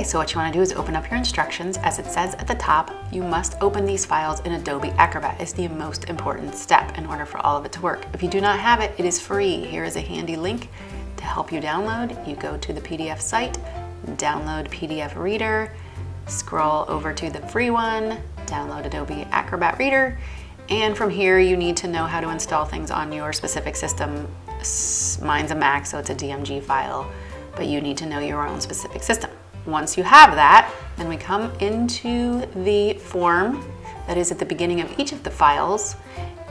Okay, so what you want to do is open up your instructions. As it says at the top, you must open these files in Adobe Acrobat. It's the most important step in order for all of it to work. If you do not have it, it is free. Here is a handy link to help you download. You go to the PDF site, download PDF Reader, scroll over to the free one, download Adobe Acrobat Reader, and from here you need to know how to install things on your specific system. Mine's a Mac, so it's a DMG file, but you need to know your own specific system. Once you have that, then we come into the form that is at the beginning of each of the files.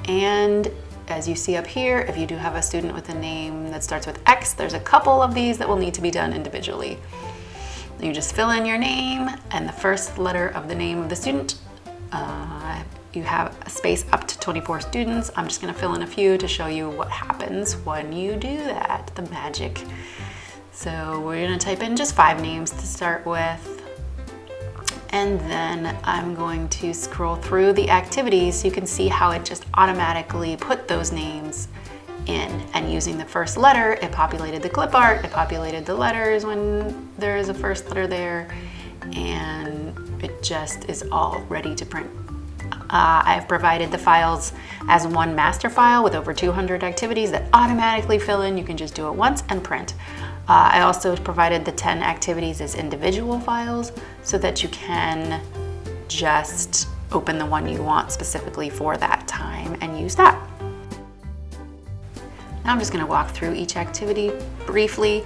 And as you see up here, if you do have a student with a name that starts with X, there's a couple of these that will need to be done individually. You just fill in your name and the first letter of the name of the student. You have a space up to 24 students. I'm just gonna fill in a few to show you what happens when you do that, the magic. So we're gonna type in just 5 names to start with. And then I'm going to scroll through the activities so you can see how it just automatically put those names in. And using the first letter, it populated the clip art, it populated the letters when there is a first letter there, and it just is all ready to print. I've provided the files as one master file with over 200 activities that automatically fill in. You can just do it once and print. I also provided the 10 activities as individual files so that you can just open the one you want specifically for that time and use that. Now I'm just going to walk through each activity briefly.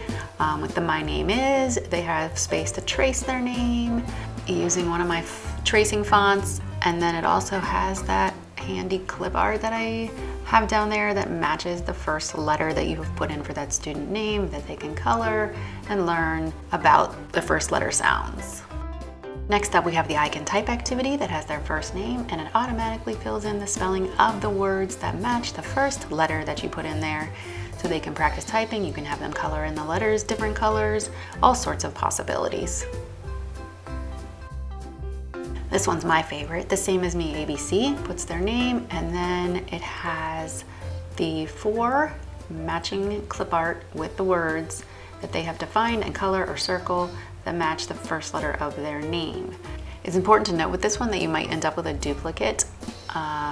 With the My Name Is, they have space to trace their name using one of my tracing fonts, and then it also has that handy clip art that I have down there that matches the first letter that you have put in for that student name that they can color and learn about the first letter sounds. Next up, we have the I Can Type activity that has their first name, and it automatically fills in the spelling of the words that match the first letter that you put in there. So they can practice typing. You can have them color in the letters different colors, all sorts of possibilities. This one's my favorite. The Same As Me ABC puts their name, and then it has the 4 matching clip art with the words that they have to find and color or circle that match the first letter of their name. It's important to note with this one that you might end up with a duplicate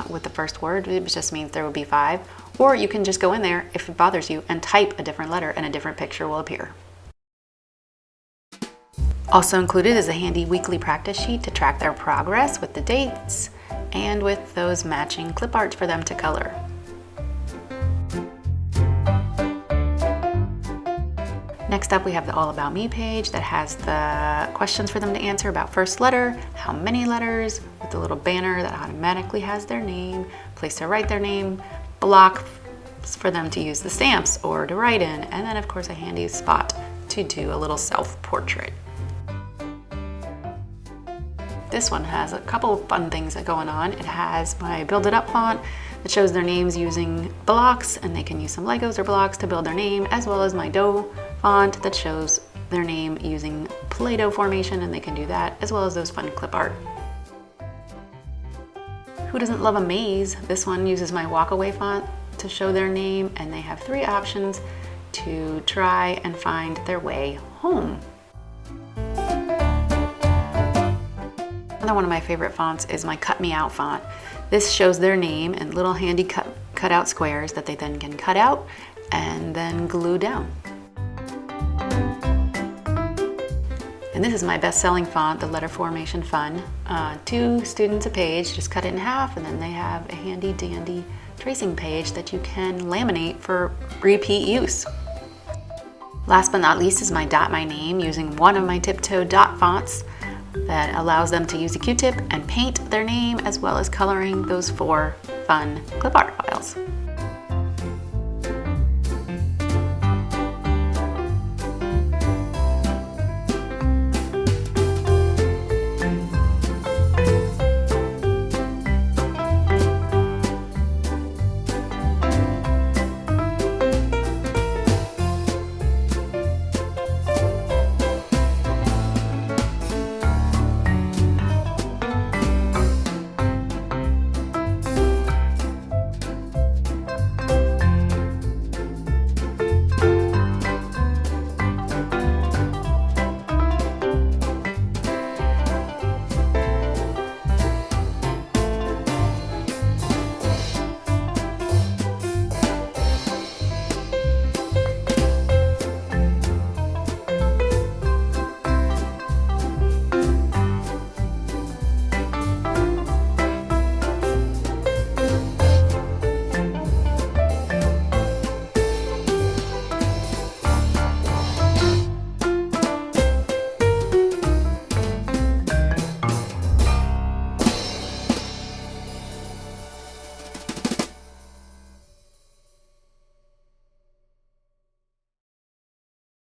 with the first word. It just means there will be 5, or you can just go in there if it bothers you and type a different letter and a different picture will appear. Also included is a handy weekly practice sheet to track their progress with the dates and with those matching clip arts for them to color. Next up, we have the All About Me page that has the questions for them to answer about first letter, how many letters, with the little banner that automatically has their name, place to write their name, block for them to use the stamps or to write in, and then of course a handy spot to do a little self-portrait. This one has a couple of fun things going on. It has my Build It Up font that shows their names using blocks, and they can use some Legos or blocks to build their name, as well as my Dough font that shows their name using Play-Doh formation, and they can do that, as well as those fun clip art. Who doesn't love a maze? This one uses my Walkaway font to show their name, and they have 3 options to try and find their way home. Another one of my favorite fonts is my Cut Me Out font. This shows their name in little handy cut out squares that they then can cut out and then glue down. And this is my best-selling font, the Letter Formation Fun. 2 students a page, just cut it in half, and then they have a handy dandy tracing page that you can laminate for repeat use. Last but not least is my Dot My Name using one of my Tiptoe dot fonts that allows them to use a Q-tip and paint their name, as well as coloring those 4 fun clip art files.